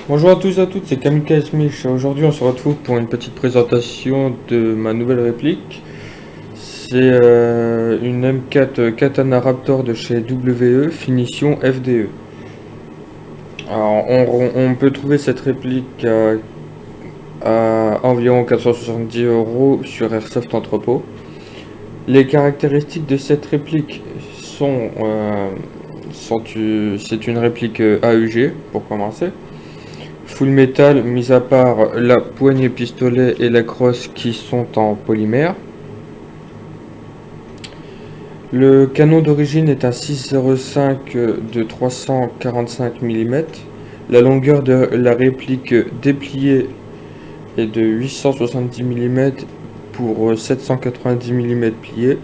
Bonjour à tous et à toutes, c'est Camille Smith. Aujourd'hui, on se retrouve pour une petite présentation de ma nouvelle réplique. C'est une M4 Katana Raptor de chez WE, finition FDE. Alors, on peut trouver cette réplique à environ 470 € sur Airsoft Entrepôt. Les caractéristiques de cette réplique c'est une réplique AEG pour commencer. Full metal, mis à part la poignée pistolet et la crosse qui sont en polymère. Le canon d'origine est un 6,05 de 345 mm. La longueur de la réplique dépliée est de 870 mm pour 790 mm pliés.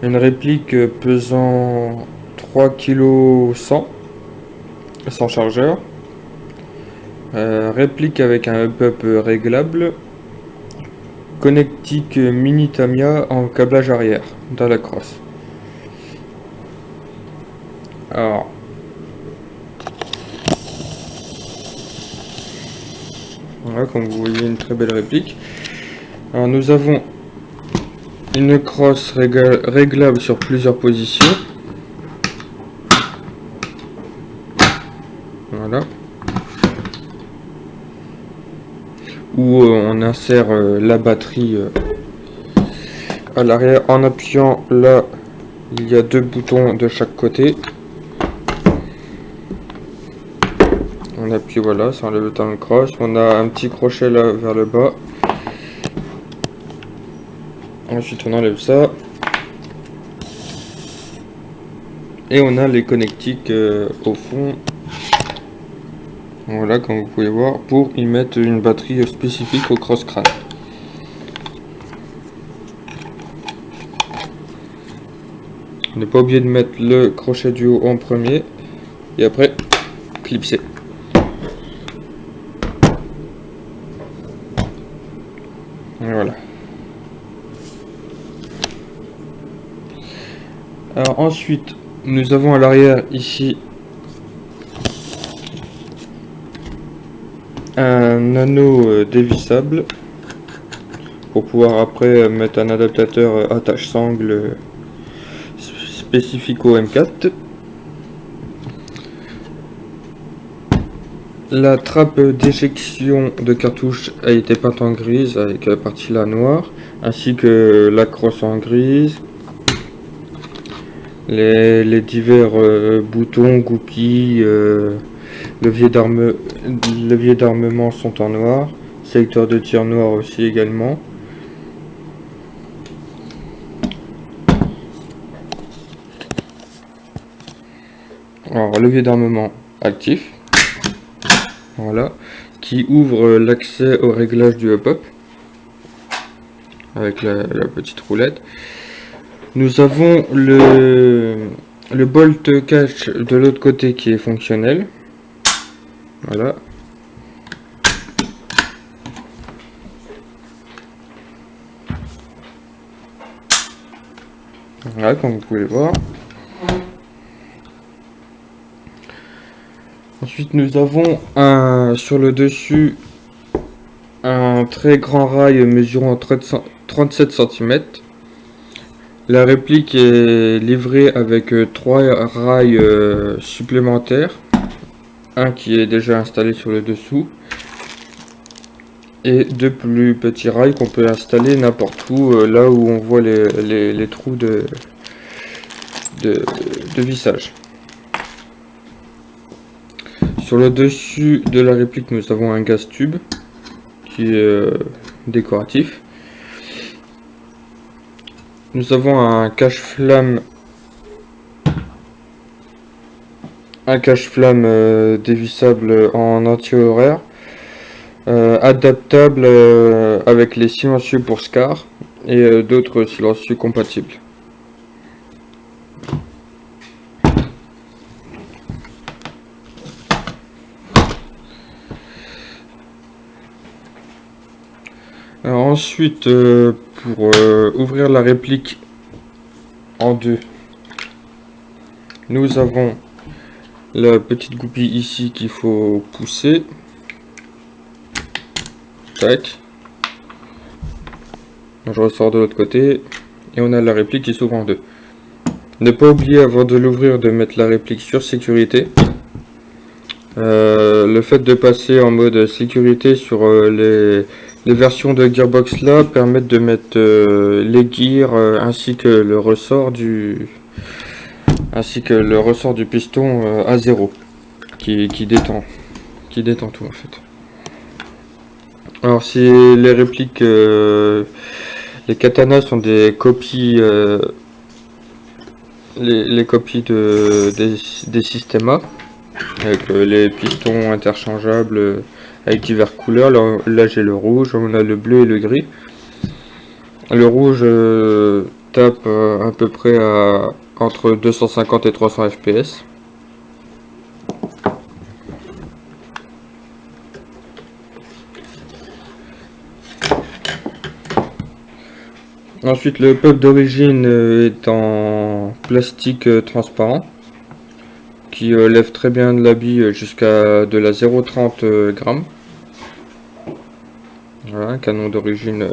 Une réplique pesant 3 kg 100 sans chargeur. Réplique avec un up-up réglable. Connectique mini Tamiya en câblage arrière dans la crosse. Alors, voilà, comme vous voyez, une très belle réplique. Alors, nous avons une crosse réglable sur plusieurs positions. Voilà. Où on insère la batterie à l'arrière. En appuyant là, il y a deux boutons de chaque côté. On appuie, voilà, ça enlève le talon de crosse. On a un petit crochet là vers le bas. Ensuite on enlève ça. Et on a les connectiques au fond. Voilà, comme vous pouvez voir, pour y mettre une batterie spécifique au cross-crâne. Ne pas oublier de mettre le crochet du haut en premier et après clipser. Voilà. Alors ensuite, nous avons à l'arrière ici un anneau dévissable pour pouvoir après mettre un adaptateur attache-sangle spécifique au M4. La trappe d'éjection de cartouche a été peinte en grise avec la partie là noire, ainsi que la crosse en grise. Les divers boutons, goupilles, leviers d'armement sont en noir. Secteur de tir noir aussi également. Alors, levier d'armement actif. Voilà. Qui ouvre l'accès au réglage du hop-up. Avec la petite roulette. Nous avons le bolt catch de l'autre côté qui est fonctionnel. Voilà. Voilà, comme vous pouvez le voir. Ensuite, nous avons sur le dessus un très grand rail mesurant 37 cm. La réplique est livrée avec 3 rails supplémentaires. Un qui est déjà installé sur le dessous. Et 2 plus petits rails qu'on peut installer n'importe où, là où on voit les trous de vissage. Sur le dessus de la réplique, nous avons un gaz tube qui est décoratif. Nous avons un cache-flamme dévissable en anti-horaire, adaptable avec les silencieux pour SCAR et d'autres silencieux compatibles. Alors ensuite, pour ouvrir la réplique en deux, nous avons la petite goupille ici qu'il faut pousser. Tac. Je ressors de l'autre côté et on a la réplique qui s'ouvre en deux. Ne pas oublier avant de l'ouvrir de mettre la réplique sur sécurité. Le fait de passer en mode sécurité sur les versions de Gearbox là permettent de mettre les gears ainsi que le ressort du piston à 0 qui détend tout en fait. Alors si les répliques les katanas sont des copies les copies des systèmes A avec les pistons interchangeables avec diverses couleurs. Là j'ai le rouge, on a le bleu et le gris. Le rouge tape à peu près à entre 250 et 300 fps. Ensuite le pub d'origine est en plastique transparent qui lève très bien de l'habit jusqu'à de la 0,30 grammes. Voilà, un canon d'origine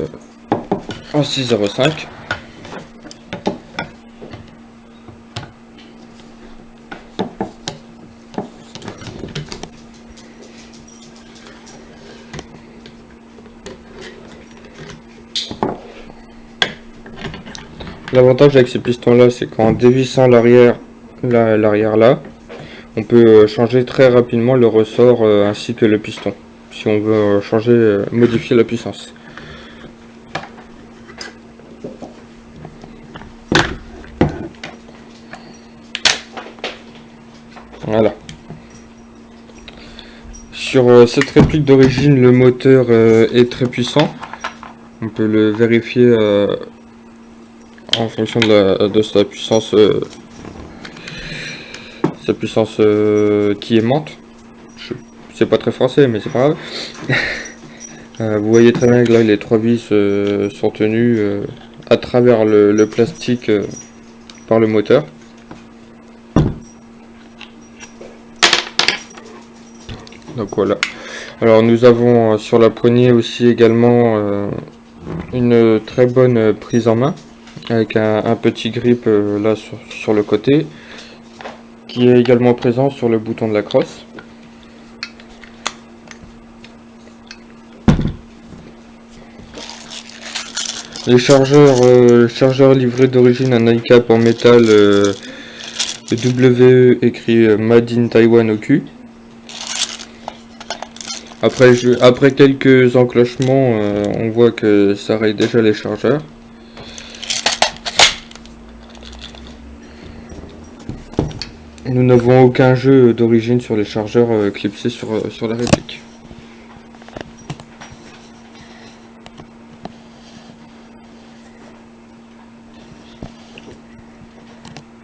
en 6,05. L'avantage avec ces pistons là, c'est qu'en dévissant l'arrière là, on peut changer très rapidement le ressort ainsi que le piston si on veut modifier la puissance. Voilà. Sur cette réplique d'origine, le moteur est très puissant. On peut le vérifier en fonction de sa puissance qui aimante. C'est pas très français, mais c'est pas grave. Vous voyez très bien que là les 3 vis sont tenues à travers le plastique par le moteur. Donc voilà. Alors nous avons sur la poignée aussi également une très bonne prise en main avec un petit grip là sur le côté qui est également présent sur le bouton de la crosse. Les chargeurs livrés d'origine un iCap en métal WE écrit Made in Taiwan au cul. Après quelques enclenchements, on voit que ça raye déjà les chargeurs. Nous n'avons aucun jeu d'origine sur les chargeurs clipsés sur la réplique.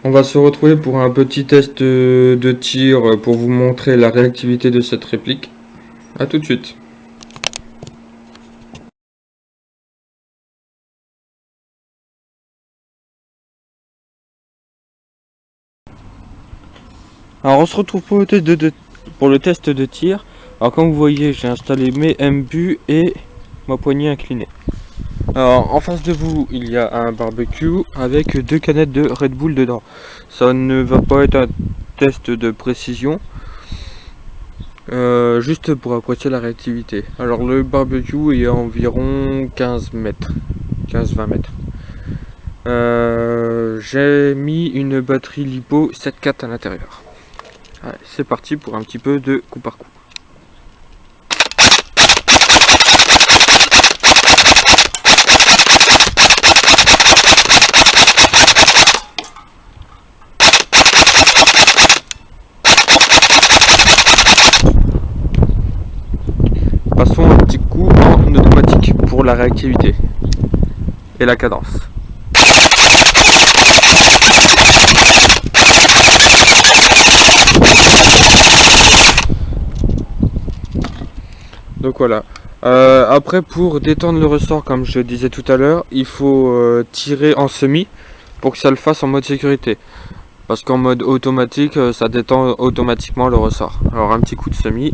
On va se retrouver pour un petit test de tir pour vous montrer la réactivité de cette réplique. A tout de suite. Alors on se retrouve pour le test de tir. Alors comme vous voyez, j'ai installé mes MBU et ma poignée inclinée. Alors en face de vous, il y a un barbecue avec 2 canettes de Red Bull dedans. Ça ne va pas être un test de précision. Juste pour apprécier la réactivité. Alors le barbecue est à environ 15-20 mètres. J'ai mis une batterie LiPo 7.4 à l'intérieur. Allez, c'est parti pour un petit peu de coup par coup. Passons un petit coup en automatique pour la réactivité et la cadence. Donc voilà. Après, pour détendre le ressort, comme je disais tout à l'heure, il faut tirer en semi pour que ça le fasse en mode sécurité. parce qu'en mode automatique, ça détend automatiquement le ressort. Alors un petit coup de semi,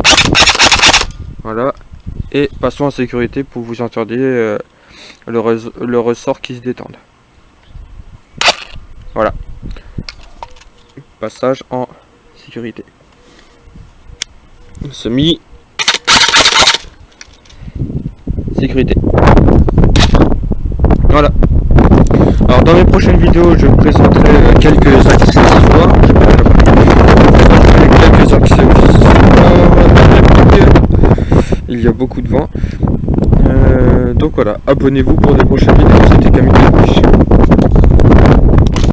voilà, et passons en sécurité pour vous entendiez le ressort qui se détende. Voilà, passage en sécurité. Semi, sécurité. Voilà. Alors dans mes prochaines vidéos, je présenterai quelques accessoires. Quelques accessoires. Il y a beaucoup de vent. Donc voilà, abonnez-vous pour des prochaines vidéos. C'était Camille.